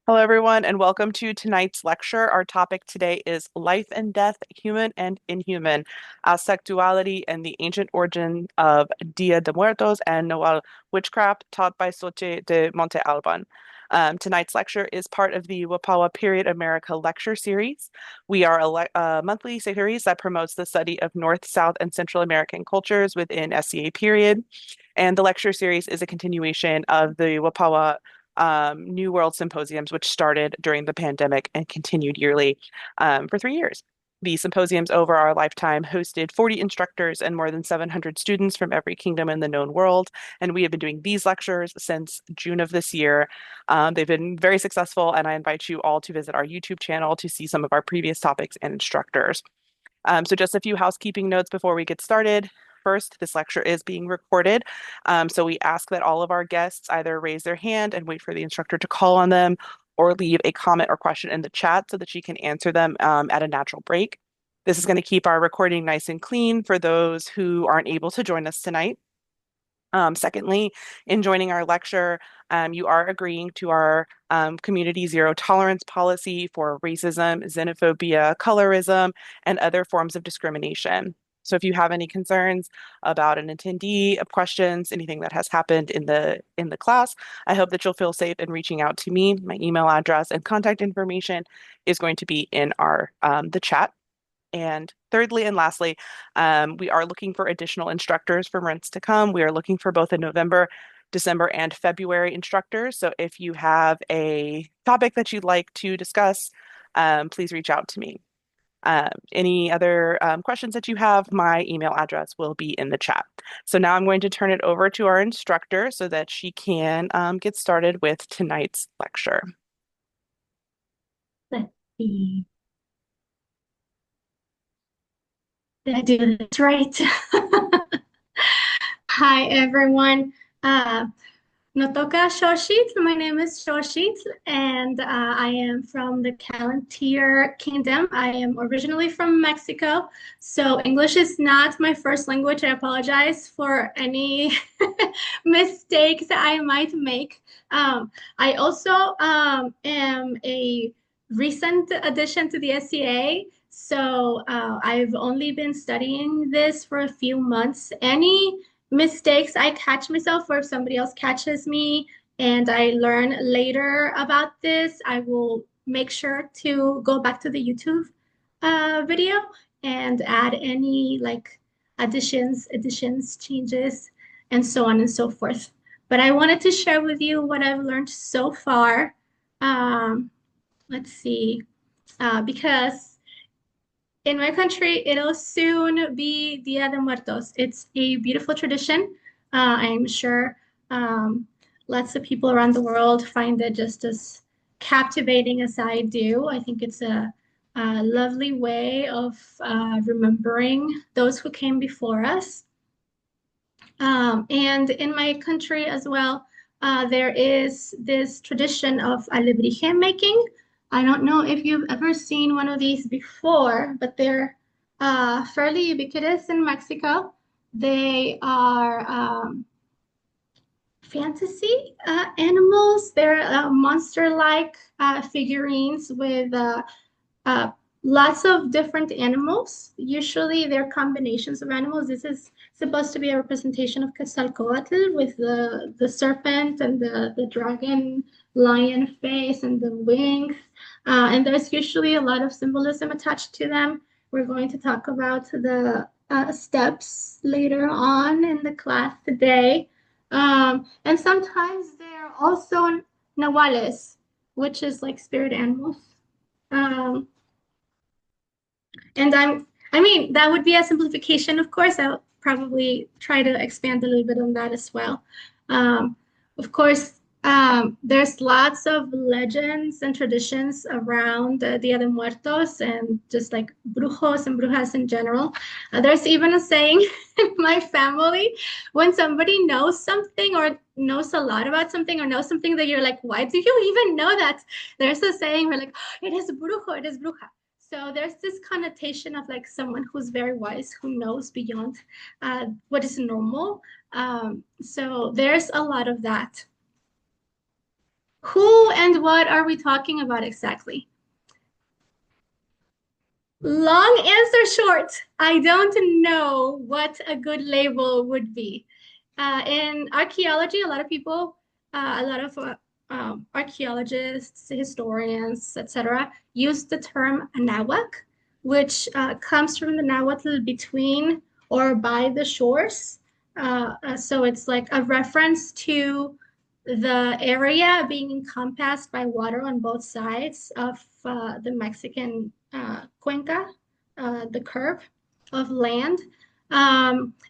Hello, everyone, and welcome to tonight's lecture. Our topic today is Life and Death, Human and Inhuman, Aztec Duality, and the Ancient Origin of Dia de Muertos and Nahual Witchcraft, taught by Xōchitl de Monte Albán. Tonight's lecture is part of the Huapahua Period America lecture series. We are a monthly series that promotes the study of North, South, and Central American cultures within SCA period. And the lecture series is a continuation of the Huapahua New World Symposiums, which started during the pandemic and continued yearly for 3 years. The symposiums over our lifetime hosted 40 instructors and more than 700 students from every kingdom in the known world. And we have been doing these lectures since June of this year. They've been very successful, and I invite you all to visit our YouTube channel to see some of our previous topics and instructors. So just a few housekeeping notes before we get started. First, this lecture is being recorded. So we ask that all of our guests either raise their hand and wait for the instructor to call on them or leave a comment or question in the chat so that she can answer them at a natural break. This is going to keep our recording nice and clean for those who aren't able to join us tonight. Secondly, in joining our lecture, you are agreeing to our community zero tolerance policy for racism, xenophobia, colorism, and other forms of discrimination. So if you have any concerns about an attendee, of questions, anything that has happened in the class, I hope that you'll feel safe in reaching out to me. My email address and contact information is going to be in our the chat. And thirdly and lastly, we are looking for additional instructors for months to come. We are looking for both in November, December, and February instructors. So if you have a topic that you'd like to discuss, please reach out to me. Any other questions that you have, my email address will be in the chat. So now I'm going to turn it over to our instructor so that she can get started with tonight's lecture. Let's see. Did I do this right? Hi, everyone. No toca Xōchitl. My name is Xōchitl, and I am from the Palantir Kingdom. I am originally from Mexico, so English is not my first language. I apologize for any mistakes I might make. I also am a recent addition to the SCA, so I've only been studying this for a few months. Any mistakes I catch myself, or if somebody else catches me and I learn later about this, I will make sure to go back to the YouTube video and add any like additions, changes, and so on and so forth. But I wanted to share with you what I've learned so far. Let's see, because in my country, it'll soon be Dia de Muertos. It's a beautiful tradition. I'm sure lots of people around the world find it just as captivating as I do. I think it's a lovely way of remembering those who came before us. And in my country as well, there is this tradition of alebrije making. I don't know if you've ever seen one of these before, but they're fairly ubiquitous in Mexico. They are fantasy animals. They're monster-like figurines with uh, lots of different animals. Usually they're combinations of animals. This is supposed to be a representation of Quetzalcoatl with the serpent and the dragon lion face and the wings. And there's usually a lot of symbolism attached to them. We're going to talk about the steps later on in the class today. And sometimes they're also nahuales, which is like spirit animals. Um, and I mean, that would be a simplification, of course. I'll probably try to expand a little bit on that as well. Um, of course, there's lots of legends and traditions around Dia de Muertos and just like brujos and brujas in general. There's even a saying in my family when somebody knows something or knows a lot about something or knows something that you're like, why do you even know that? There's a saying, we're like, oh, it is brujo, it is bruja. So there's this connotation of like someone who's very wise, who knows beyond what is normal. So there's a lot of that. Who and what are we talking about exactly? Long answer short. I don't know what a good label would be. In archaeology, a lot of people, a lot of archaeologists, historians, etc., use the term Anahuac, which comes from the Nahuatl between or by the shores. So it's like a reference to the area being encompassed by water on both sides of the Mexican cuenca, the curve of land.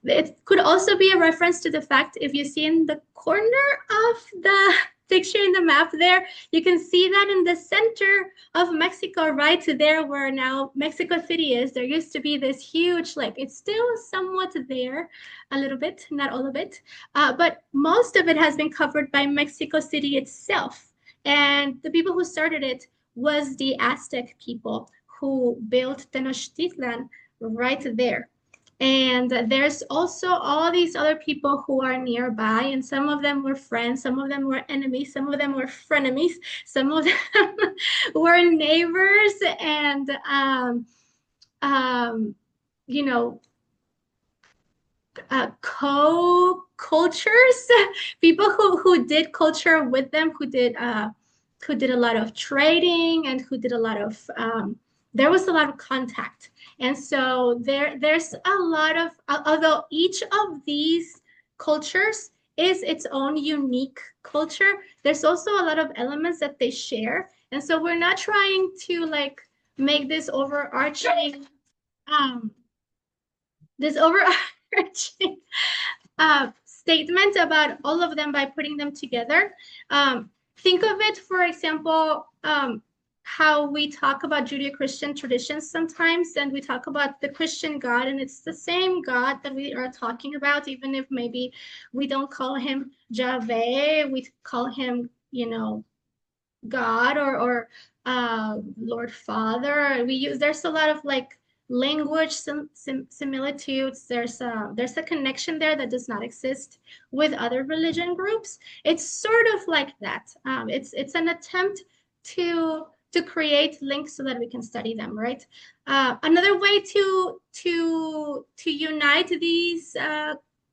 It could also be a reference to the fact if you see in the corner of the picture in the map there, you can see that in the center of Mexico, right there where now Mexico City is, there used to be this huge, like it's still somewhat there, a little bit, not all of it, but most of it has been covered by Mexico City itself. And the people who started it was the Aztec people who built Tenochtitlan right there. And there's also all these other people who are nearby, and some of them were friends, some of them were enemies, some of them were frenemies, some of them were neighbors, and um, you know, co-cultures, people who did culture with them, who did a lot of trading and who did a lot of there was a lot of contact. And so there's a lot of although each of these cultures is its own unique culture, there's also a lot of elements that they share. And so we're not trying to like make um this overarching statement about all of them by putting them together. Think of it, for example, how we talk about Judeo-Christian traditions sometimes, and we talk about the Christian God, and it's the same God that we are talking about, even if maybe we don't call him Yahweh, we call him, God or Lord Father. There's a lot of like language similitudes. There's a connection there that does not exist with other religion groups. It's sort of like that. It's an attempt to create links so that we can study them, right? Another way to unite these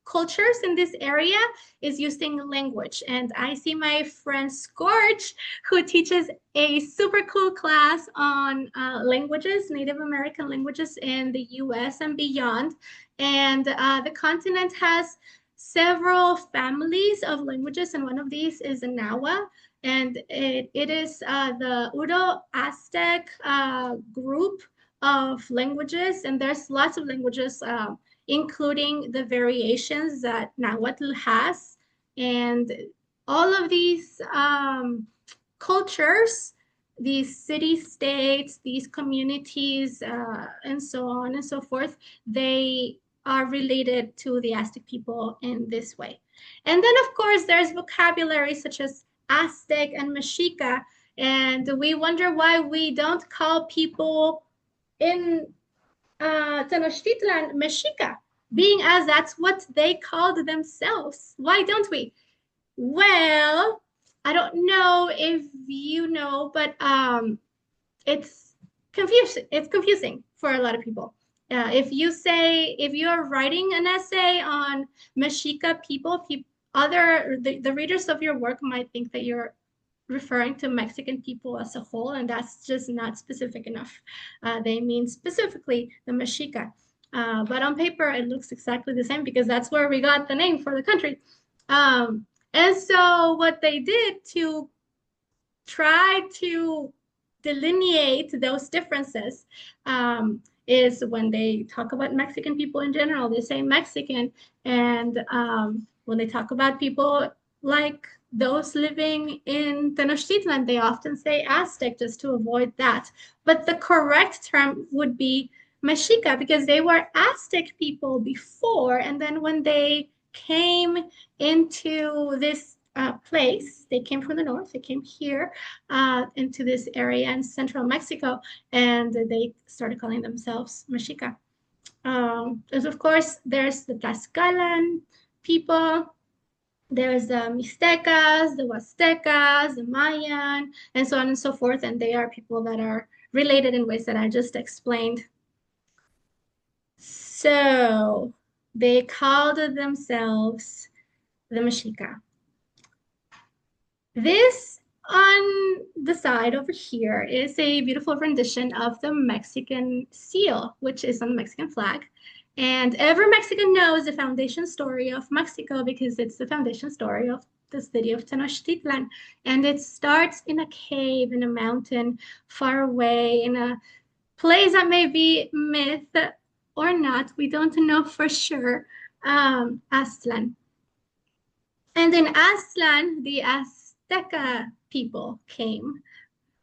cultures in this area is using language. And I see my friend Scorch, who teaches a super cool class on languages, Native American languages in the US and beyond. And the continent has several families of languages, and one of these is the Nahua. And it is the Udo Aztec group of languages, and there's lots of languages including the variations that Nahuatl has. And all of these cultures, these city-states, these communities, and so on and so forth, they are related to the Aztec people in this way. And then, of course, there's vocabulary such as Aztec and Mexica, and we wonder why we don't call people in Tenochtitlan Mexica, being as that's what they called themselves. Why don't we? Well, I don't know if you know, but it's confusing. It's confusing for a lot of people. If you are writing an essay on Mexica people, the readers of your work might think that you're referring to Mexican people as a whole, and that's just not specific enough. They mean specifically the Mexica. But on paper, it looks exactly the same because that's where we got the name for the country. And so what they did to try to delineate those differences is when they talk about Mexican people in general, they say Mexican. And when they talk about people like those living in Tenochtitlan, they often say Aztec just to avoid that. But the correct term would be Mexica because they were Aztec people before. And then when they came into this place, they came from the north, they came here into this area in central Mexico, and they started calling themselves Mexica. Of course, there's the Tlaxcalan people, There's the Mixtecas, the Huastecas, the Mayan, and so on and so forth. And they are people that are related in ways that I just explained. So they called themselves the Mexica. This on the side over here is a beautiful rendition of the Mexican seal, which is on the Mexican flag. And every Mexican knows the foundation story of Mexico because it's the foundation story of the city of Tenochtitlan. And it starts in a cave in a mountain far away in a place that may be myth or not. We don't know for sure. Aztlan. And in Aztlan, the Azteca people came,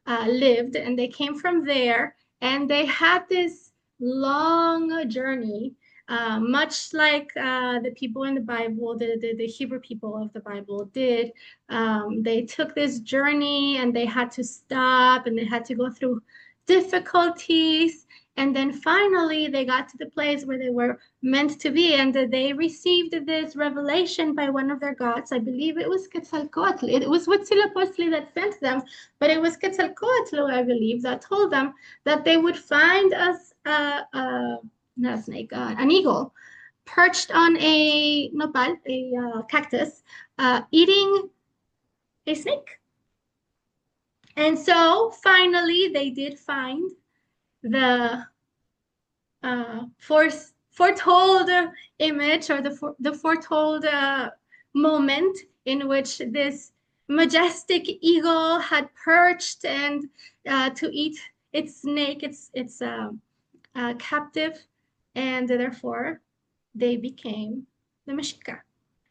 lived, and they came from there, and they had this long journey, much like the people in the Bible, the Hebrew people of the Bible did. They took this journey and they had to stop and they had to go through difficulties. And then finally, they got to the place where they were meant to be, and they received this revelation by one of their gods. I believe it was Quetzalcoatl. It was Huitzilopochtli that sent them, but it was Quetzalcoatl, I believe, that told them that they would find us not a snake, an eagle, perched on a nopal, a cactus, eating a snake. And so finally, they did find the foretold image or the foretold moment in which this majestic eagle had perched and to eat its snake, its captive, and therefore they became the Mexica.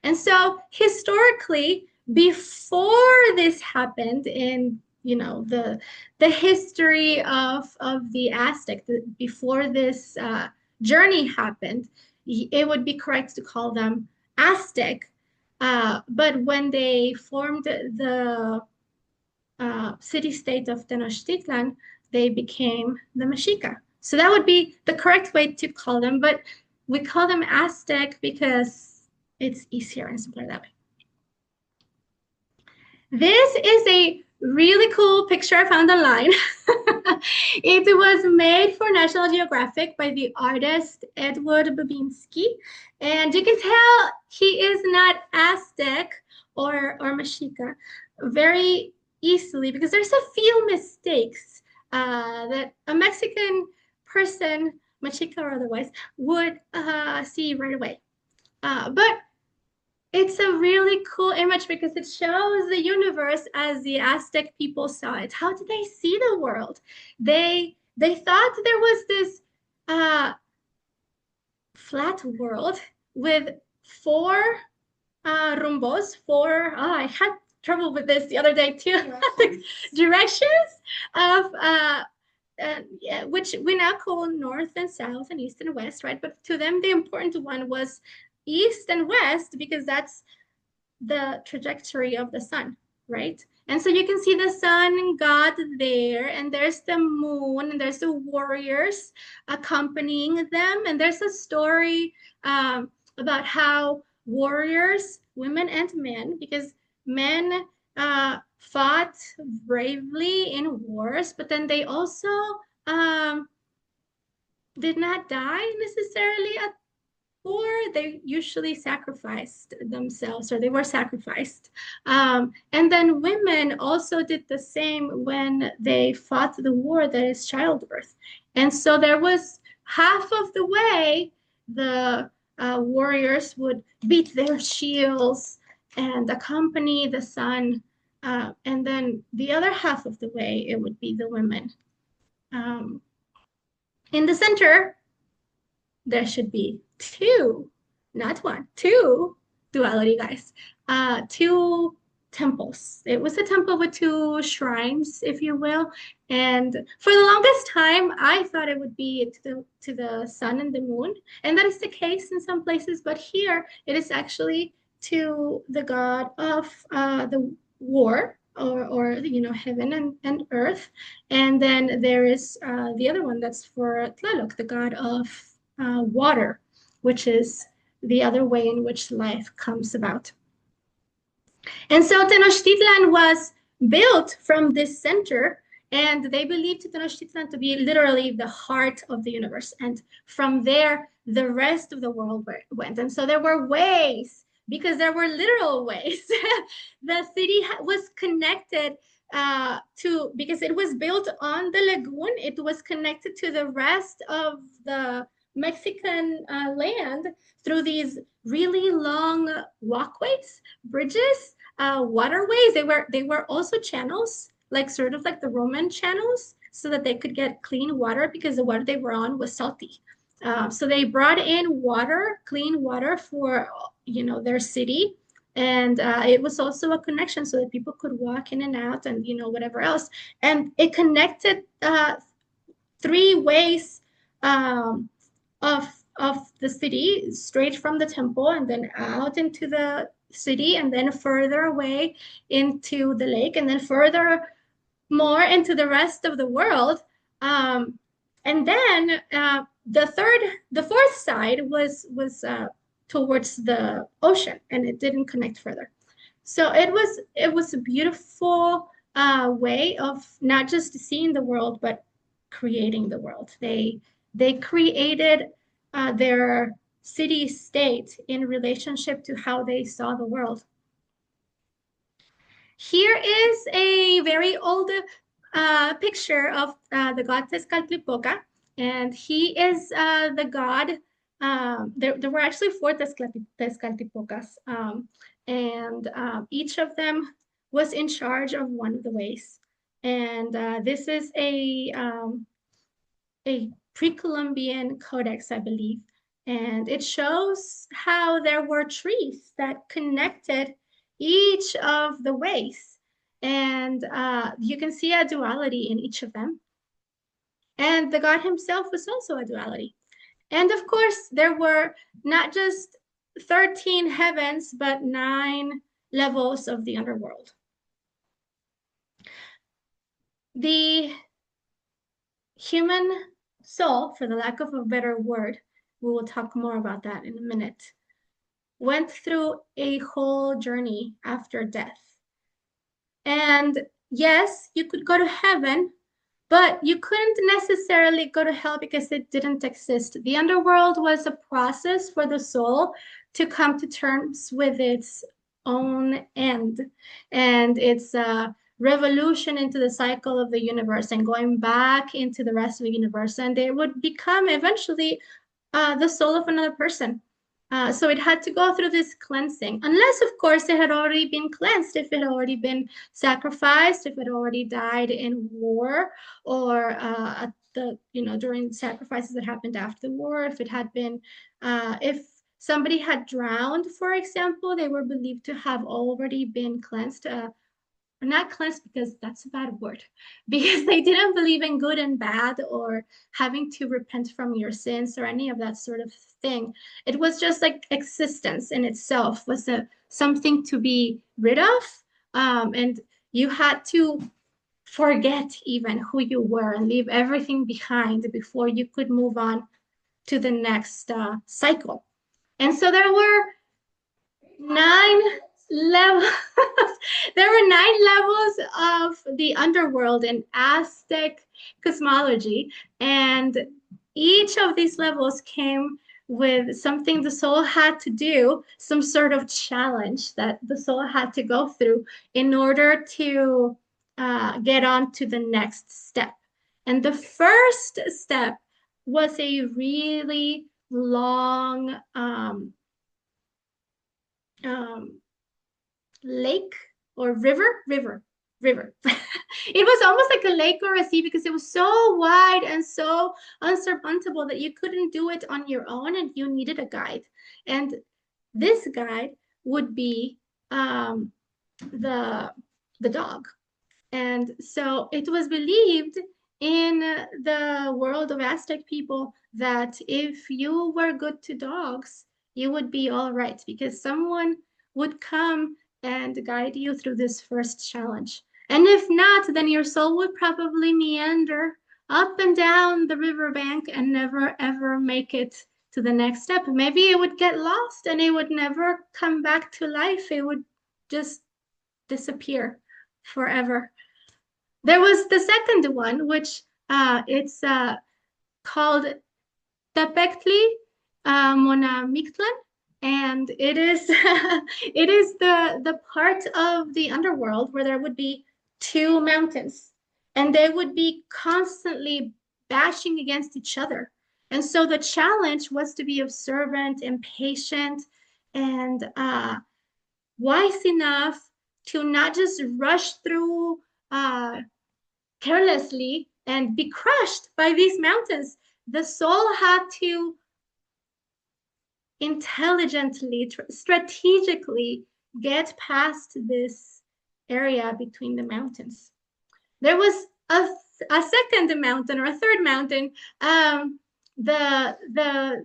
And so historically, before this happened in the history of the Aztec, before this journey happened, it would be correct to call them Aztec. But when they formed the city-state of Tenochtitlan, they became the Mexica. So that would be the correct way to call them, but we call them Aztec because it's easier and simpler that way. This is a really cool picture I found online. It was made for National Geographic by the artist Edward Babinski. And you can tell he is not Aztec or Mexica very easily because there's a few mistakes that a Mexican person, Mexica or otherwise, would see right away. But it's a really cool image because it shows the universe as the Aztec people saw it. How did they see the world? They thought there was this flat world with four rumbos, four, I had trouble with this the other day too, directions of yeah, which we now call north and south and east and west, right? But to them, the important one was east and west because that's the trajectory of the sun, right? And so you can see the sun and God there, and there's the moon, and there's the warriors accompanying them. And there's a story about how warriors, women and men, because men fought bravely in wars, but then they also did not die necessarily at war. They usually sacrificed themselves, or they were sacrificed. And then women also did the same when they fought the war that is childbirth. And so there was half of the way the warriors would beat their shields and accompany the sun. And then the other half of the way, it would be the women. In the center, there should be two, not one, two duality, guys. Two temples. It was a temple with two shrines, if you will. And for the longest time, I thought it would be to the sun and the moon. And that is the case in some places. But here, it is actually to the god of the war, or heaven and earth. And then there is the other one that's for Tlaloc, the god of water, which is the other way in which life comes about. And so Tenochtitlan was built from this center, and they believed Tenochtitlan to be literally the heart of the universe. And from there, the rest of the world went. And so there were ways, because there were literal ways. The city was connected because it was built on the lagoon, it was connected to the rest of the Mexican land through these really long walkways, bridges, waterways. They were also channels, like sort of like the Roman channels, so that they could get clean water because the water they were on was salty. So they brought in water, clean water for their city, and it was also a connection so that people could walk in and out and whatever else. And it connected three ways um, of the city, straight from the temple and then out into the city and then further away into the lake and then further more into the rest of the world. And then the fourth side was towards the ocean, and it didn't connect further. So it was a beautiful way of not just seeing the world, but creating the world. They created their city state in relationship to how they saw the world. Here is a very old picture of the god Tezcatlipoca, and he is the god. There were actually four Tezcaltipocas, and each of them was in charge of one of the ways. And this is a pre-Columbian codex, I believe, and it shows how there were trees that connected each of the ways. And you can see a duality in each of them. And the God himself was also a duality. And of course, there were not just 13 heavens, but 9 levels of the underworld. The human soul, for the lack of a better word, we will talk more about that in a minute, went through a whole journey after death. And yes, you could go to heaven, but you couldn't necessarily go to hell because it didn't exist. The underworld was a process for the soul to come to terms with its own end. And it's a revolution into the cycle of the universe and going back into the rest of the universe. And it would become eventually the soul of another person. So it had to go through this cleansing, unless, of course, it had already been cleansed, if it had already been sacrificed, if it already died in war, or at the during sacrifices that happened after the war. If it had been, if somebody had drowned, for example, they were believed to have already been cleansed. Not cleansed because that's a bad word, because they didn't believe in good and bad or having to repent from your sins or any of that sort of thing. It was just like existence in itself was something to be rid of, and you had to forget even who you were and leave everything behind before you could move on to the next cycle. And so there were 9 levels. There were 9 levels of the underworld in Aztec cosmology, and each of these levels came with something the soul had to do, some sort of challenge that the soul had to go through in order to get on to the next step. And the first step was a really long um, lake or river. It was almost like a lake or a sea because it was so wide and so unsurmountable that you couldn't do it on your own and you needed a guide. And this guide would be the dog. And so it was believed in the world of Aztec people that if you were good to dogs, you would be all right because someone would come and guide you through this first challenge. And if not, then your soul would probably meander up and down the riverbank and never ever make it to the next step. Maybe it would get lost and it would never come back to life. It would just disappear forever. There was the second one, which it's called Tapectli Monamictlan, and it is it is the part of the underworld where there would be two mountains, and they would be constantly bashing against each other. And so the challenge was to be observant and patient and wise enough to not just rush through carelessly and be crushed by these mountains. The soul had to intelligently, strategically get past this area between the mountains. There was a second mountain or a third mountain, the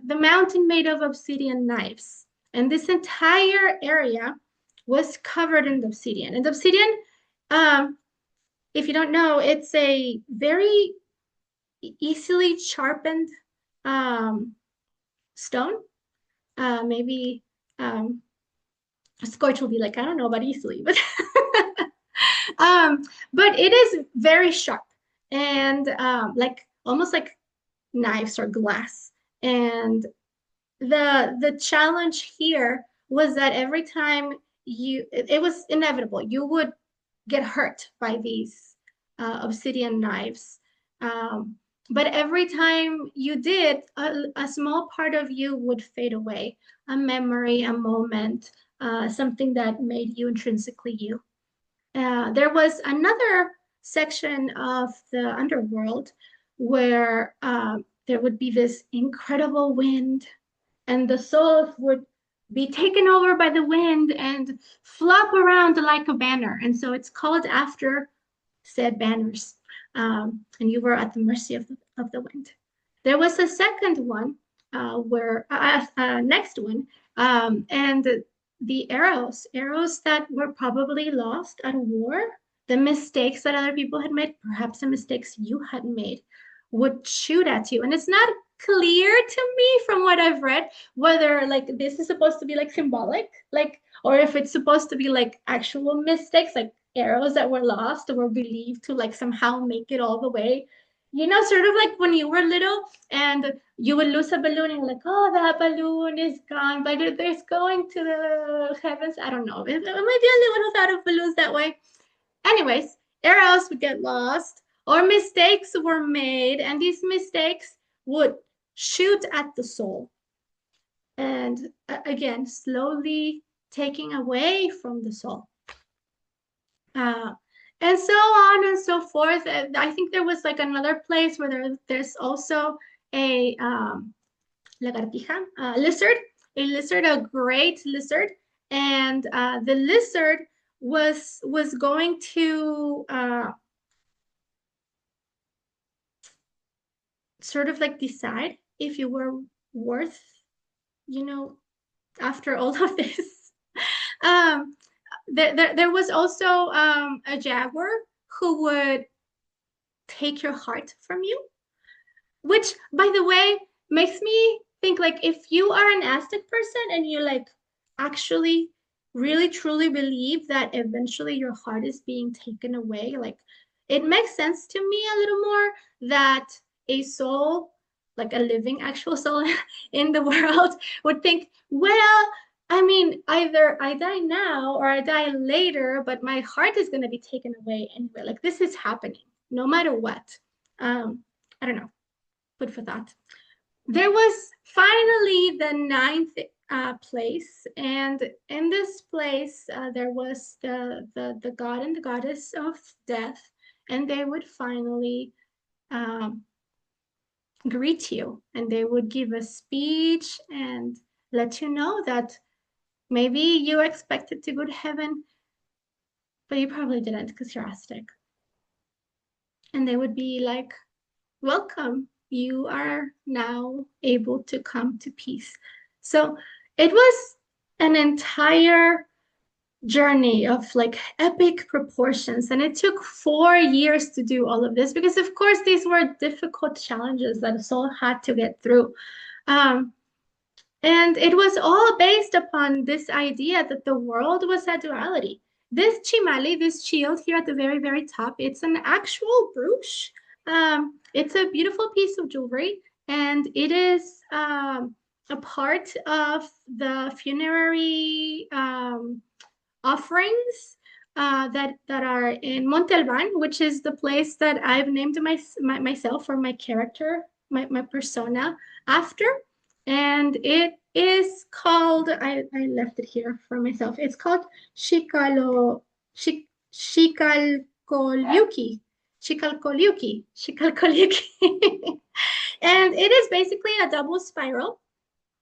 mountain made of obsidian knives. And this entire area was covered in obsidian. And obsidian, if you don't know, it's a very easily sharpened stone. Maybe Scorch will be like, I don't know about easily, but but it is very sharp and like almost like knives or glass. And the challenge here was that every time it was inevitable, you would get hurt by these obsidian knives. But every time you did, a small part of you would fade away, a memory, a moment, something that made you intrinsically you. There was another section of the underworld where there would be this incredible wind, and the souls would be taken over by the wind and flop around like a banner. And so it's called after said banners. And you were at the mercy of the wind. There was a second one next one, and the arrows that were probably lost at a war, the mistakes that other people had made, perhaps the mistakes you had made, would shoot at you. And it's not clear to me from what I've read whether like this is supposed to be like symbolic, like, or if it's supposed to be like actual mistakes, like arrows that were lost or were believed to like somehow make it all the way. You know, sort of like when you were little and you would lose a balloon and you're like, oh, that balloon is gone, but it's going to the heavens. I don't know. Am I the only one who thought of balloons that way? Anyways, arrows would get lost or mistakes were made, and these mistakes would shoot at the soul. And again, slowly taking away from the soul. And so on and so forth. I think there was like another place where there's also a lagartija, lizard, a great lizard, and the lizard was going to sort of like decide if you were worth, you know, after all of this. There was also a jaguar who would take your heart from you, which, by the way, makes me think like if you are an Aztec person and you like actually really truly believe that eventually your heart is being taken away, like it makes sense to me a little more that a soul, like a living actual soul in the world, would think, well, I mean, either I die now or I die later, but my heart is going to be taken away anyway. Like this is happening no matter what. I don't know. Food for thought. There was finally the ninth place, and in this place there was the god and the goddess of death, and they would finally greet you, and they would give a speech and let you know that maybe you expected to go to heaven, but you probably didn't because you're Aztec. And they would be like, welcome, you are now able to come to peace. So it was an entire journey of like epic proportions. And it took 4 years to do all of this because, of course, these were difficult challenges that the soul had to get through. And it was all based upon this idea that the world was a duality. this chimali, this shield here at the very, very top, it's an actual brooch. It's a beautiful piece of jewelry, and it is a part of the funerary offerings that are in Monte Albán, which is the place that I've named myself or my character, my persona after. And it is called, I left it here for myself. It's called Shikalkolyuki. Shikalkolyuki. And it is basically a double spiral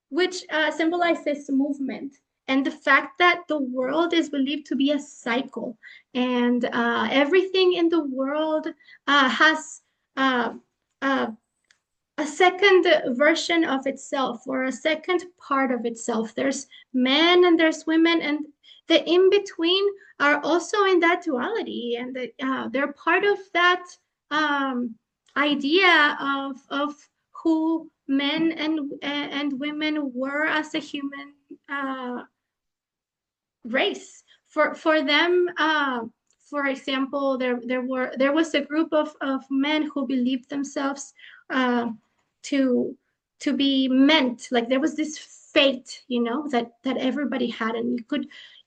which symbolizes movement and the fact that the world is believed to be a cycle, and everything in the world has uh, uh, a second version of itself or a second part of itself. There's men and there's women, and the in between are also in that duality, and they're part of that idea of who men and women were as a human race. For them, for example, there was a group of men who believed themselves to to be meant, like there was this fate, that everybody had, and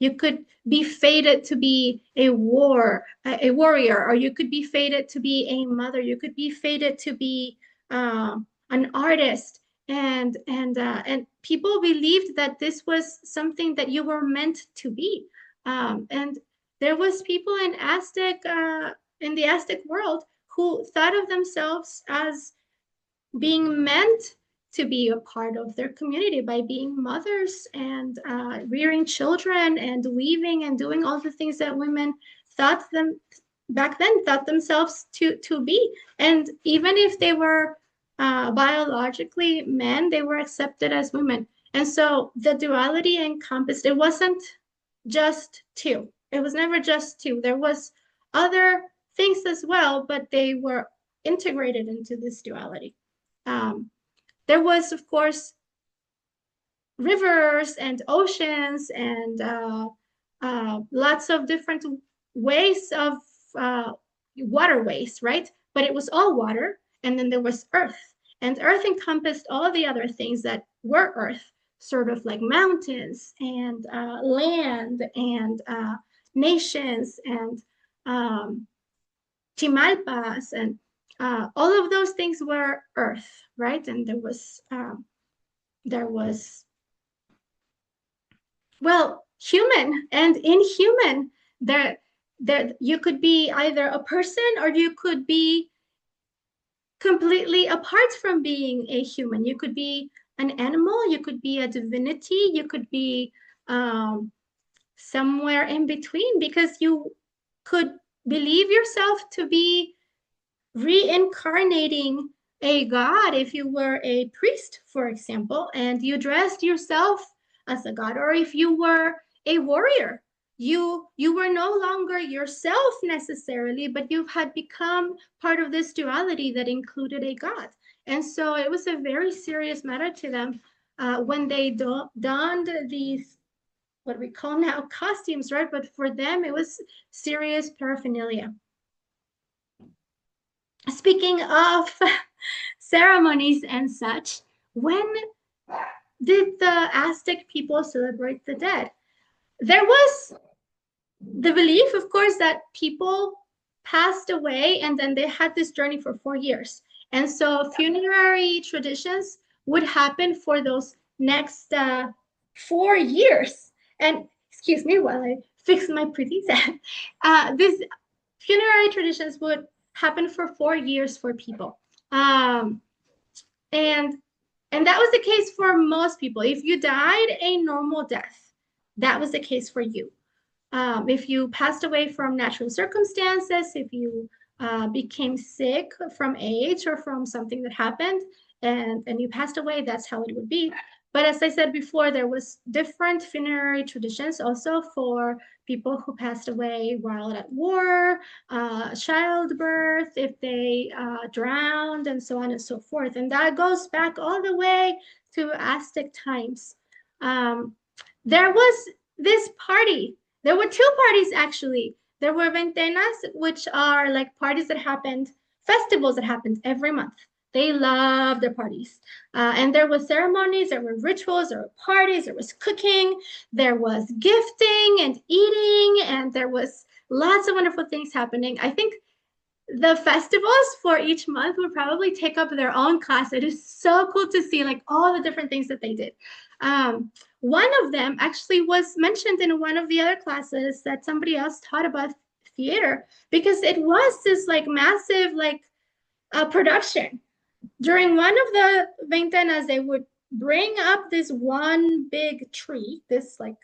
you could be fated to be a warrior, or you could be fated to be a mother, you could be fated to be an artist, and people believed that this was something that you were meant to be. And there was people in the Aztec world who thought of themselves as being meant to be a part of their community by being mothers and rearing children and weaving and doing all the things that women thought them back then thought themselves to be. And even if they were biologically men, they were accepted as women. And so the duality encompassed, it wasn't just two. It was never just two. There was other things as well, but they were integrated into this duality. There was, of course, rivers and oceans and lots of different ways of waterways, right? But it was all water. And then there was earth. And earth encompassed all the other things that were earth, sort of like mountains and land and nations and chimalpas, and all of those things were earth, right? And there was well, human and inhuman. There you could be either a person or you could be completely apart from being a human. You could be an animal, you could be a divinity, you could be somewhere in between, because you could believe yourself to be reincarnating a god if you were a priest, for example, and you dressed yourself as a god, or if you were a warrior, you were no longer yourself necessarily, but you had become part of this duality that included a god. And so it was a very serious matter to them when they donned these what we call now costumes, right? But for them, it was serious paraphernalia. Speaking of ceremonies and such, when did the Aztec people celebrate the dead? There was the belief, of course, that people passed away and then they had this journey for 4 years. And so funerary traditions would happen for those next 4 years. And excuse me while I fix my pretty set. These funerary traditions would happen for 4 years for people. And that was the case for most people. If you died a normal death, that was the case for you. If you passed away from natural circumstances, if you became sick from age or from something that happened and you passed away, that's how it would be. But as I said before, there was different funerary traditions also for people who passed away while at war, childbirth, if they drowned, and so on and so forth. And that goes back all the way to Aztec times. There was this party There were two parties actually. There were ventenas, which are like parties that happened, festivals that happened every month. They loved their parties. And there was ceremonies, there were rituals, there were parties, there was cooking, there was gifting and eating, and there was lots of wonderful things happening. I think the festivals for each month would probably take up their own class. It is so cool to see like all the different things that they did. One of them actually was mentioned in one of the other classes that somebody else taught about theater, because it was this like massive like production. During one of the ventanas, they would bring up this one big tree, this like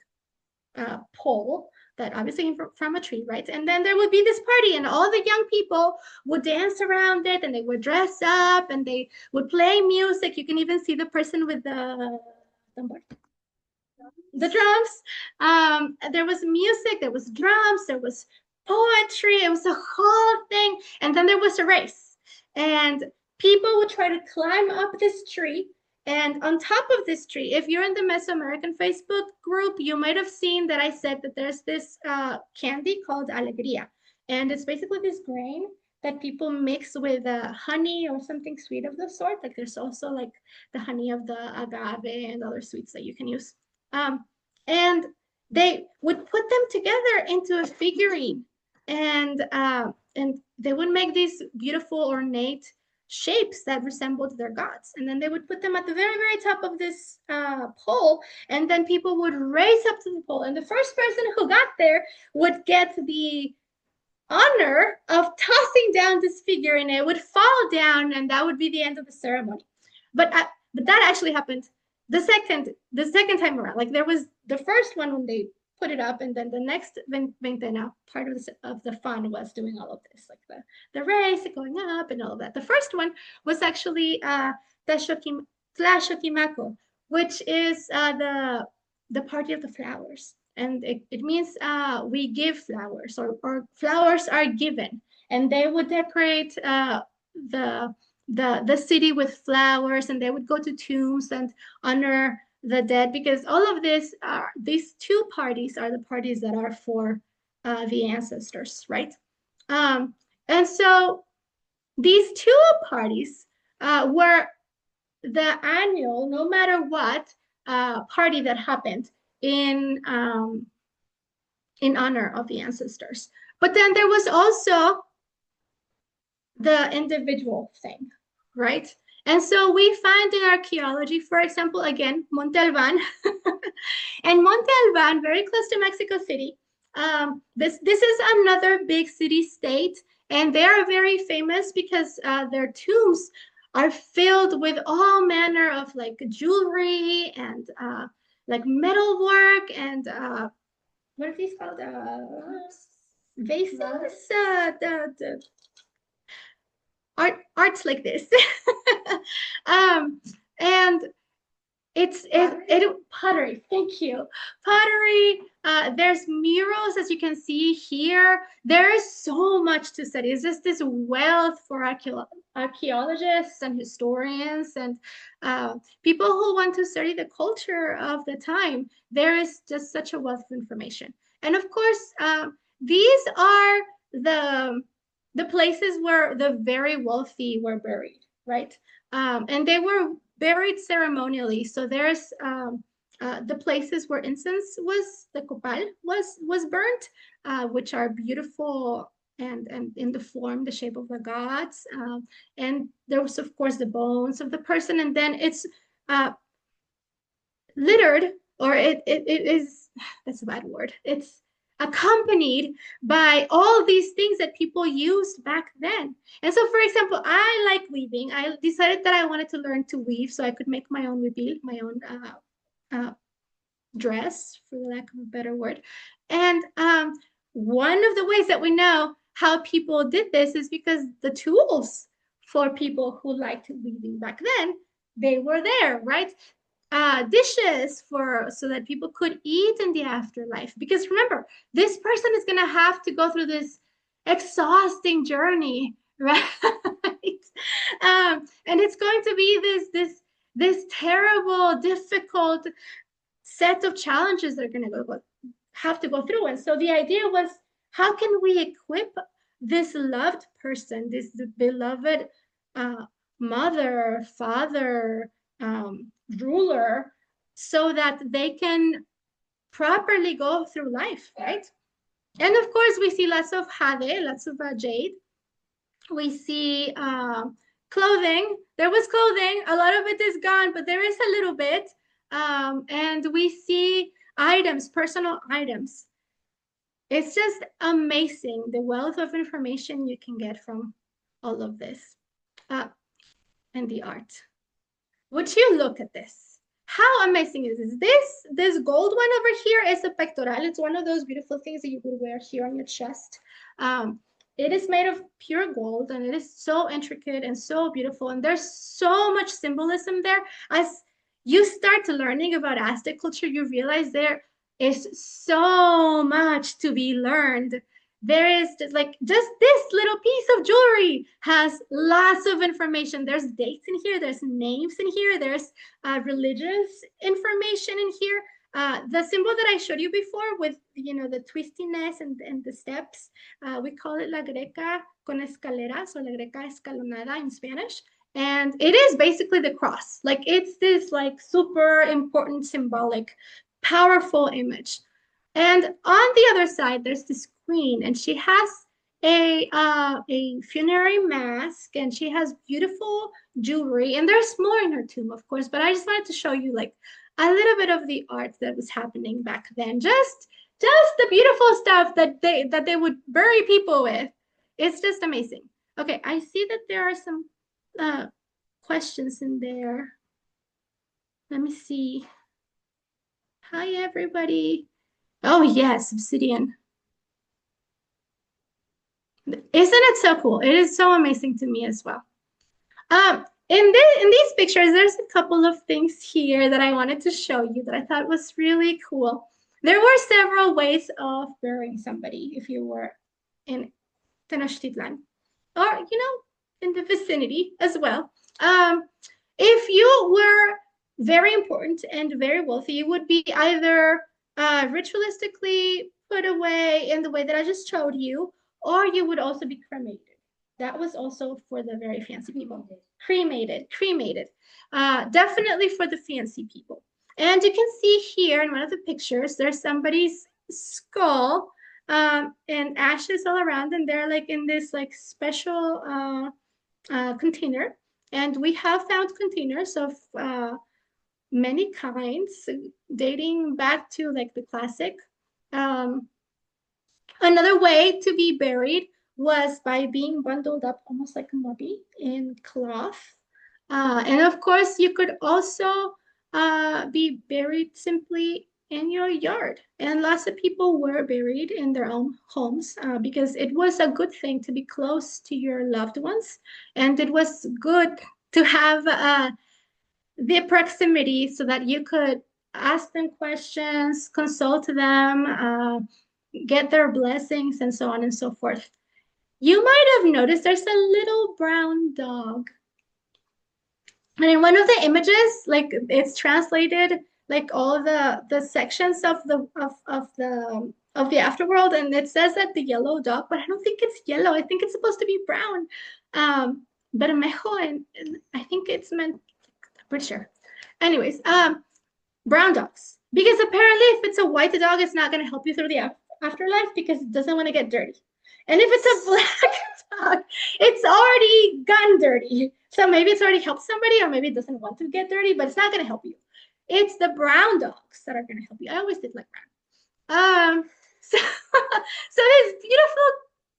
pole that obviously came from a tree, right? And then there would be this party, and all the young people would dance around it, and they would dress up, and they would play music. You can even see the person with the drums. There was music, there was drums, there was poetry. It was a whole thing. And then there was a race, and people would try to climb up this tree. And on top of this tree, if you're in the Mesoamerican Facebook group, you might have seen that I said that there's this candy called alegría. And it's basically this grain that people mix with honey or something sweet of the sort. Like there's also like the honey of the agave and other sweets that you can use. And they would put them together into a figurine, and they would make these beautiful ornate shapes that resembled their gods. And then they would put them at the very, very top of this pole, and then people would race up to the pole. And the first person who got there would get the honor of tossing down this figure, and it would fall down, and that would be the end of the ceremony. But that actually happened the second time around. Like there was the first one when they put it up, and then the next ventana, part of the fun was doing all of this, like the race going up and all of that. The first one was actually Tlaxoquimaco, which is the party of the flowers. And it means we give flowers, or flowers are given. And they would decorate the city with flowers, and they would go to tombs and honor the dead, because all of these two parties are the parties that are for the ancestors, right? And so these two parties were the annual, no matter what, party that happened in honor of the ancestors. But then there was also the individual thing, right? And so we find in archaeology, for example, again, Monte Albán. And Monte Albán, very close to Mexico City. This is another big city state, and they are very famous because their tombs are filled with all manner of like jewelry and like metalwork and what are these called? Vases? The arts like this. And it pottery. Thank you. Pottery. There's murals, as you can see here. There is so much to study. It's just this wealth for archaeologists and historians and people who want to study the culture of the time. There is just such a wealth of information. And of course, these are the places where the very wealthy were buried, right? And they were buried ceremonially. So there's the places where incense the copal was burnt, which are beautiful and in the shape of the gods. And there was, of course, the bones of the person. And then it's littered, or it is, that's a bad word. It's accompanied by all these things that people used back then. And so, for example, I like weaving. I decided that I wanted to learn to weave so I could make my own huipil, my own dress, for the lack of a better word. And one of the ways that we know how people did this is because the tools for people who liked weaving back then, they were there, right? Dishes so that people could eat in the afterlife. Because remember, this person is going to have to go through this exhausting journey, right? And it's going to be this terrible, difficult set of challenges that are going to have to go through. And so the idea was, how can we equip this loved person, this beloved mother, father, ruler, so that they can properly go through life, right? And of course, we see lots of jade, lots of jade. We see clothing. There was clothing. A lot of it is gone, but there is a little bit. And we see items, personal items. It's just amazing the wealth of information you can get from all of this and the art. Would you look at this? How amazing is this? This gold one over here is a pectoral. It's one of those beautiful things that you would wear here on your chest. It is made of pure gold, and it is so intricate and so beautiful. And there's so much symbolism there. As you start learning about Aztec culture, you realize there is so much to be learned. There is like just this little piece of jewelry has lots of information. There's dates in here, there's names in here, there's religious information in here. The symbol that I showed you before with, you know, the twistiness and the steps, we call it la greca con escaleras, or la greca escalonada in Spanish. And it is basically the cross. Like, it's this like super important, symbolic, powerful image. And on the other side, there's this queen, and she has a funerary mask, and she has beautiful jewelry, and there's more in her tomb, of course, but I just wanted to show you like a little bit of the art that was happening back then. Just the beautiful stuff that they would bury people with. It's just amazing. Okay, I see that there are some questions in there. Let me see. Hi, everybody. Oh, yes, obsidian. Isn't it so cool? It is so amazing to me as well. In these pictures, there's a couple of things here that I wanted to show you that I thought was really cool. There were several ways of burying somebody if you were in Tenochtitlan, or, you know, in the vicinity as well. If you were very important and very wealthy, you would be either ritualistically put away in the way that I just showed you, or you would also be cremated. That was also for the very fancy people. Cremated. Definitely for the fancy people. And you can see here in one of the pictures, there's somebody's skull and ashes all around, and they're like in this like special container. And we have found containers of many kinds, dating back to like the classic. Another way to be buried was by being bundled up almost like a mummy in cloth. And of course, you could also be buried simply in your yard. And lots of people were buried in their own homes because it was a good thing to be close to your loved ones. And it was good to have the proximity so that you could ask them questions, consult them, get their blessings, and so on and so forth. You might have noticed there's a little brown dog. And in one of the images, like, it's translated like all the sections of the afterworld, and it says that the yellow dog, but I don't think it's yellow. I think it's supposed to be brown. Bermejo, and I think it's meant, I'm pretty sure. Anyways, brown dogs. Because apparently if it's a white dog, it's not going to help you through the afterlife because it doesn't want to get dirty. And if it's a black dog, it's already gotten dirty. So maybe it's already helped somebody, or maybe it doesn't want to get dirty, but it's not going to help you. It's the brown dogs that are going to help you. I always did like brown. So this beautiful,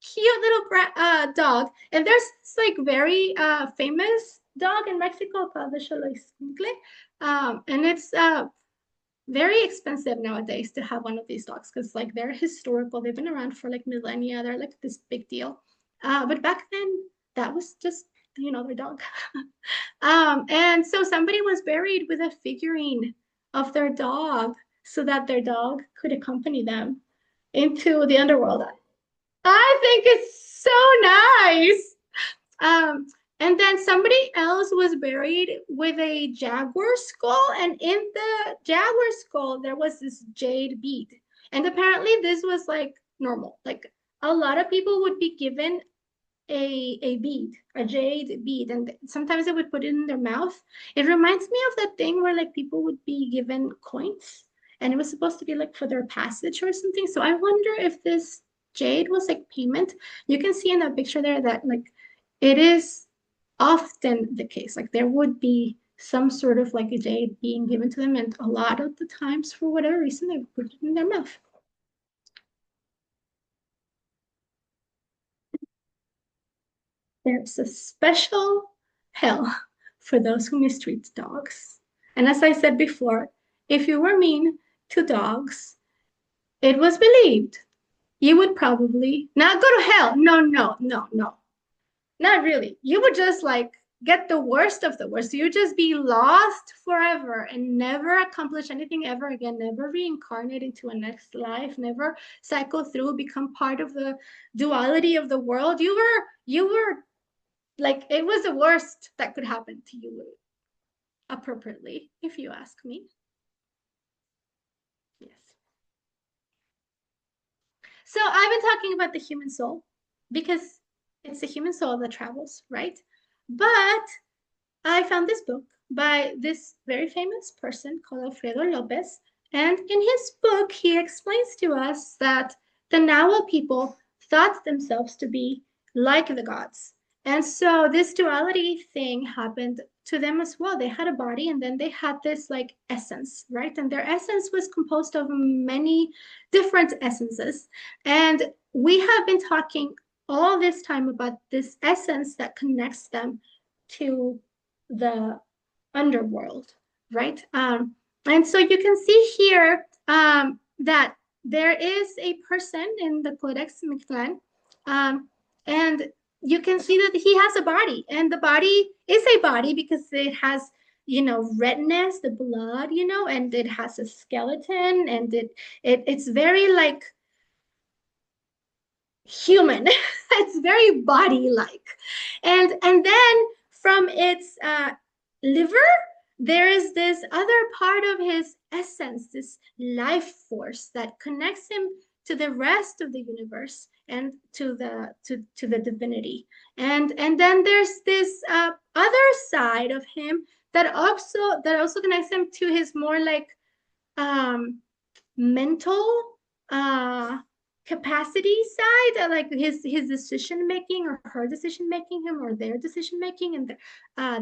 cute little dog. And there's this like very famous dog in Mexico called the Xōchitl. And it's very expensive nowadays to have one of these dogs because like they're historical. They've been around for like millennia. They're like this big deal. But back then, that was just, you know, their dog. And so somebody was buried with a figurine of their dog so that their dog could accompany them into the underworld. I think it's so nice. And then somebody else was buried with a jaguar skull, and in the jaguar skull there was this jade bead. And apparently this was like normal. Like a lot of people would be given a bead, a jade bead, and sometimes they would put it in their mouth. It reminds me of that thing where like people would be given coins and it was supposed to be like for their passage or something. So I wonder if this jade was like payment. You can see in that picture there that like it is often the case. Like there would be some sort of like a jade being given to them, and a lot of the times, for whatever reason, they would put it in their mouth. There's a special hell for those who mistreat dogs. And as I said before, if you were mean to dogs, it was believed you would probably not go to hell. No, no, no, no. Not really. You would just like get the worst of the worst. You would just be lost forever and never accomplish anything ever again, never reincarnate into a next life, never cycle through, become part of the duality of the world. You were like, it was the worst that could happen to you appropriately, if you ask me. Yes. So I've been talking about the human soul because it's the human soul that travels, right? But I found this book by this very famous person called Alfredo Lopez. And in his book, he explains to us that the Nahual people thought themselves to be like the gods. And so this duality thing happened to them as well. They had a body and then they had this like essence, right? And their essence was composed of many different essences. And we have been talking all this time about this essence that connects them to the underworld, right? And so you can see here that there is a person in the Codex Mictlan, and you can see that he has a body, and the body is a body because it has, you know, redness, the blood, you know, and it has a skeleton, and it's very like human. It's very body-like, and then from its liver, there is this other part of his essence, this life force that connects him to the rest of the universe and to the divinity. And then there's this other side of him that also connects him to his more like mental capacity side, like his decision making or her decision making, him or their decision making, and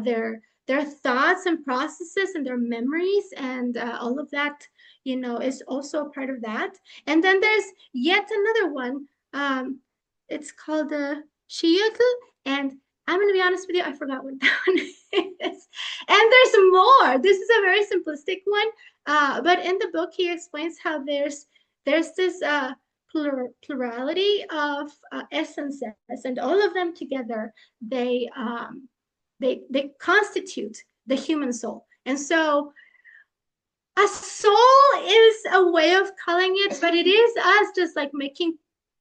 their thoughts and processes and their memories and all of that, you know, is also a part of that. And then there's yet another one. It's called the Xōchitl, and I'm going to be honest with you, I forgot what that one is. And there's more. This is a very simplistic one, but in the book he explains how there's this plurality of essences, and all of them together they constitute the human soul. And so a soul is a way of calling it, but it is us just like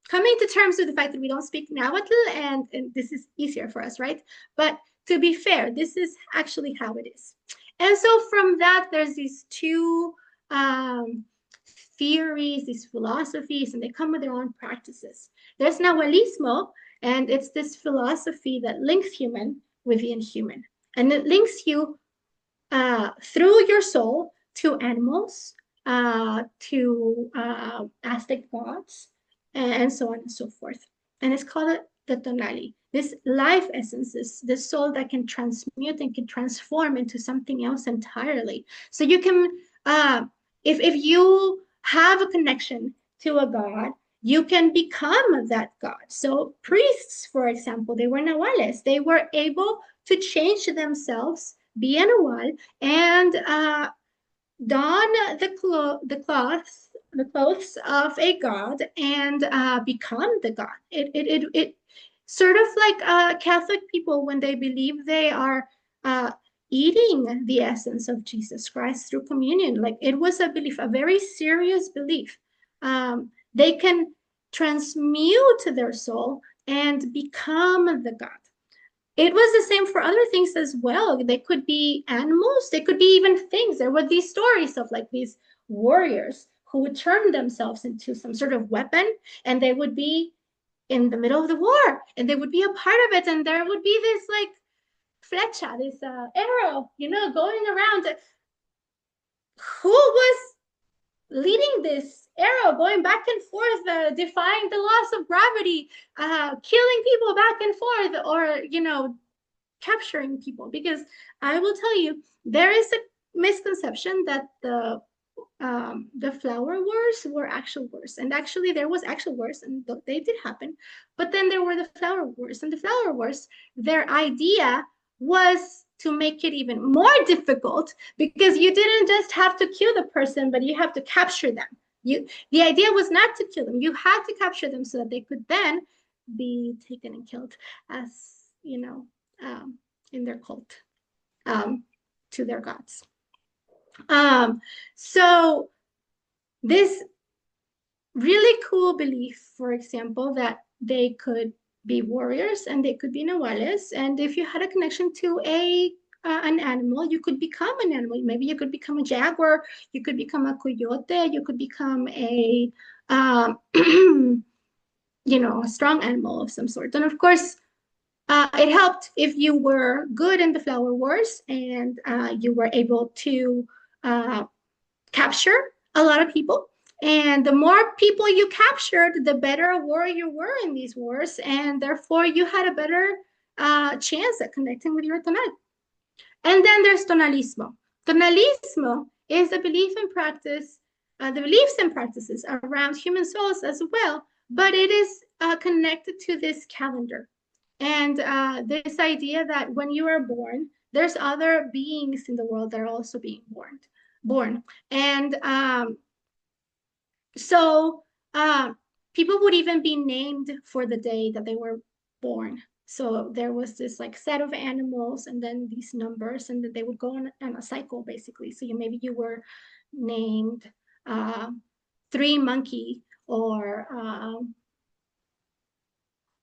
coming to terms with the fact that we don't speak Nahuatl, and this is easier for us, right? But to be fair, this is actually how it is. And so from that, there's these two theories, these philosophies, and they come with their own practices. There's Nahualismo, and it's this philosophy that links human with the inhuman. And it links you through your soul to animals, to Aztec gods, and so on and so forth. And it's called the tonali. This life essence is the soul that can transmute and can transform into something else entirely. So you can, if you have a connection to a god, you can become that god. So priests, for example, they were Nahuales. They were able to change themselves, be a Nahual, and don the clothes of a god, and become the god. It sort of like Catholic people when they believe they are eating the essence of Jesus Christ through communion. Like it was a belief, a very serious belief. They can transmute their soul and become the god. It was the same for other things as well. They could be animals, they could be even things. There were these stories of like these warriors who would turn themselves into some sort of weapon, and they would be in the middle of the war, and they would be a part of it, and there would be this like flecha, this arrow, going around. Who was leading this arrow going back and forth, defying the laws of gravity, killing people back and forth, or capturing people? Because I will tell you, there is a misconception that the flower wars were actual wars, and actually there was actual wars, and they did happen. But then there were the flower wars, and the flower wars, their idea was to make it even more difficult, because you didn't just have to kill the person, but you have to capture them. The idea was not to kill them. You had to capture them so that they could then be taken and killed as, in their cult, to their gods. So this really cool belief, for example, that they could be warriors and they could be Nahuales, and if you had a connection to an animal, you could become an animal. Maybe you could become a jaguar, you could become a coyote, you could become a a strong animal of some sort. And of course, it helped if you were good in the flower wars, and you were able to capture a lot of people. And the more people you captured, the better a warrior you were in these wars, and therefore you had a better chance at connecting with your tonal. And then there's tonalismo. Tonalismo is the belief and practice, the beliefs and practices around human souls as well, but it is connected to this calendar. And this idea that when you are born, there's other beings in the world that are also being born. And so people would even be named for the day that they were born. So there was this like set of animals, and then these numbers, and then they would go on a cycle basically. So maybe you were named 3 monkey, or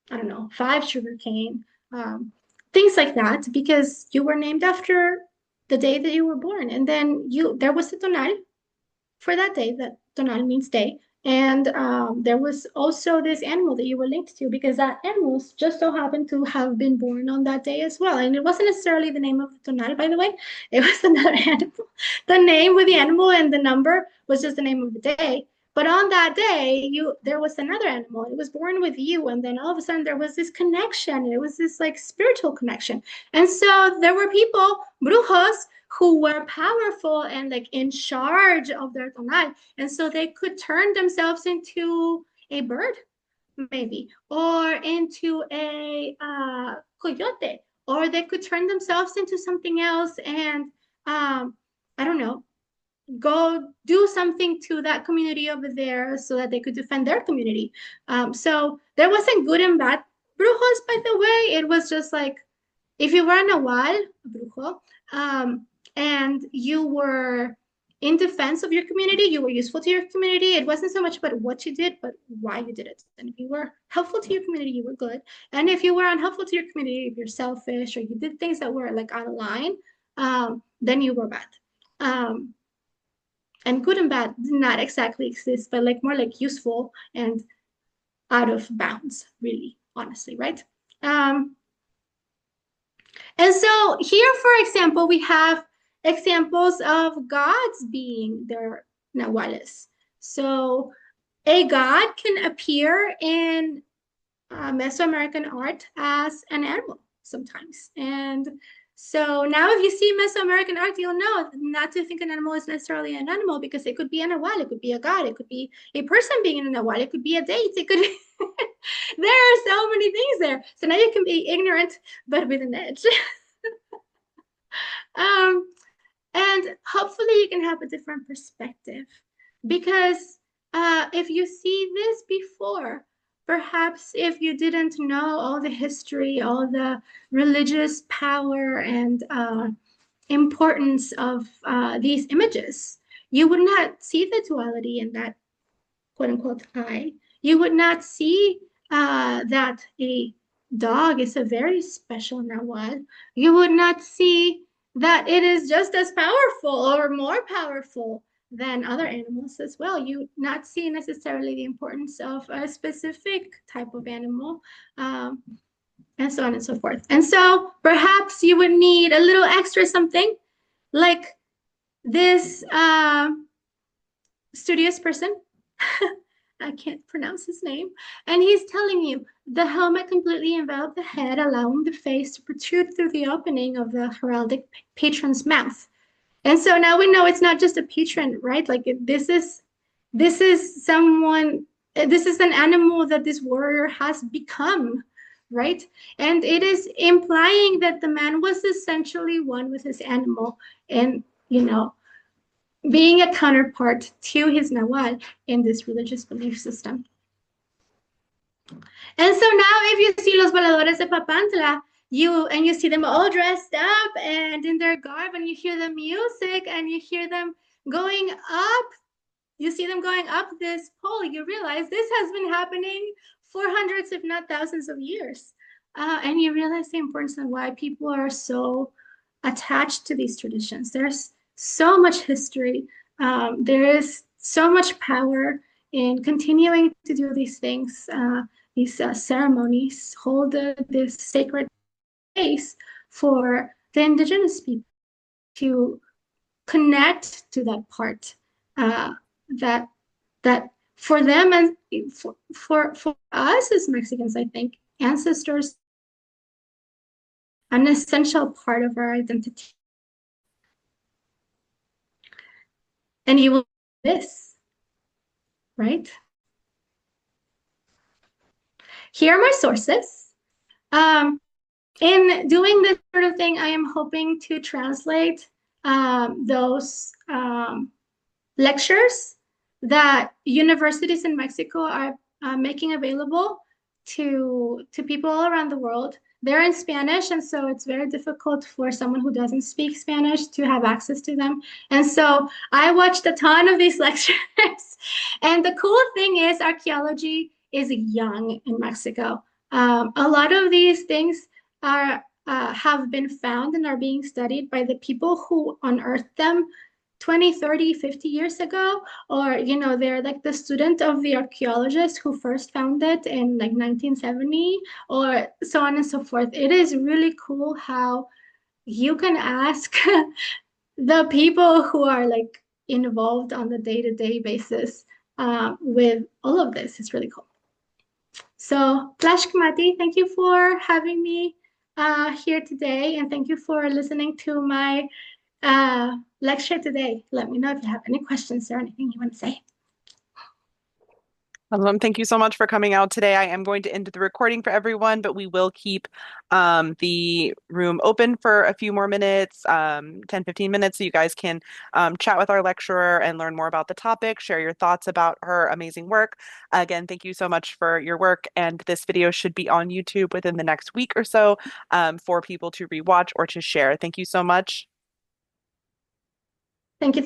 I don't know, 5 sugarcane, things like that, because you were named after the day that you were born. And then there was a tonal for that day. That tonal means day. And there was also this animal that you were linked to, because that animal just so happened to have been born on that day as well. And it wasn't necessarily the name of the tonal, by the way. It was another animal. The name with the animal and the number was just the name of the day. But on that day, there was another animal. It was born with you, and then all of a sudden there was this connection. It was this like spiritual connection. And so there were people, brujos, who were powerful and like in charge of their tonal. And so they could turn themselves into a bird, maybe, or into a coyote, or they could turn themselves into something else, and I don't know, go do something to that community over there so that they could defend their community. So there wasn't good and bad brujos, by the way. It was just like, if you were a Nahual, a brujo, and you were in defense of your community, you were useful to your community. It wasn't so much about what you did, but why you did it. And if you were helpful to your community, you were good. And if you were unhelpful to your community, if you're selfish or you did things that were like out of line, then you were bad. And good and bad did not exactly exist, but like more like useful and out of bounds, really, honestly, right? And so here, for example, we have examples of gods being their nahuales. So a god can appear in Mesoamerican art as an animal sometimes. And so now if you see Mesoamerican art, you'll know not to think an animal is necessarily an animal, because it could be a Nahual, it could be a god, it could be a person being in a Nahual, it could be a date, it could be there are so many things there. So now you can be ignorant, but with an edge. And hopefully you can have a different perspective, because if you see this before, perhaps if you didn't know all the history, all the religious power and importance of these images, you would not see the duality in that quote unquote I. You would not see that a dog is a very special Nahual. You would not see that it is just as powerful or more powerful than other animals as well. You not see necessarily the importance of a specific type of animal, and so on and so forth. And so perhaps you would need a little extra something like this studious person. I can't pronounce his name. And he's telling you the helmet completely enveloped the head, allowing the face to protrude through the opening of the heraldic patron's mouth. And so now we know it's not just a patron, right? Like this is someone, this is an animal that this warrior has become, right? And it is implying that the man was essentially one with his animal and, being a counterpart to his Nahual in this religious belief system. And so now if you see los voladores de Papantla, you see them all dressed up and in their garb, and you hear the music and you hear them going up, you see them going up this pole, you realize this has been happening for hundreds, if not thousands of years. And you realize the importance of why people are so attached to these traditions. There's so much history. There is so much power in continuing to do these things, these ceremonies, hold this sacred space for the indigenous people to connect to that part, that that for them and for us as Mexicans, I think ancestors an essential part of our identity. And you will this, right? Here are my sources. In doing this sort of thing, I am hoping to translate those lectures that universities in Mexico are making available to people all around the world. They're in Spanish, and so it's very difficult for someone who doesn't speak Spanish to have access to them. And so I watched a ton of these lectures. And the cool thing is archaeology is young in Mexico. A lot of these things are have been found and are being studied by the people who unearthed them 20, 30, 50 years ago, or they're like the student of the archaeologist who first found it in like 1970, or so on and so forth. It is really cool how you can ask the people who are like involved on the day-to-day basis with all of this. It's really cool. So, Plashkmati, thank you for having me here today, and thank you for listening to my lecture today. Let me know if you have any questions or anything you want to say. Thank you so much for coming out today. I am going to end the recording for everyone, but we will keep the room open for a few more minutes, 10, 15 minutes, so you guys can chat with our lecturer and learn more about the topic, share your thoughts about her amazing work. Again, thank you so much for your work, and this video should be on YouTube within the next week or so for people to rewatch or to share. Thank you so much. Thank you.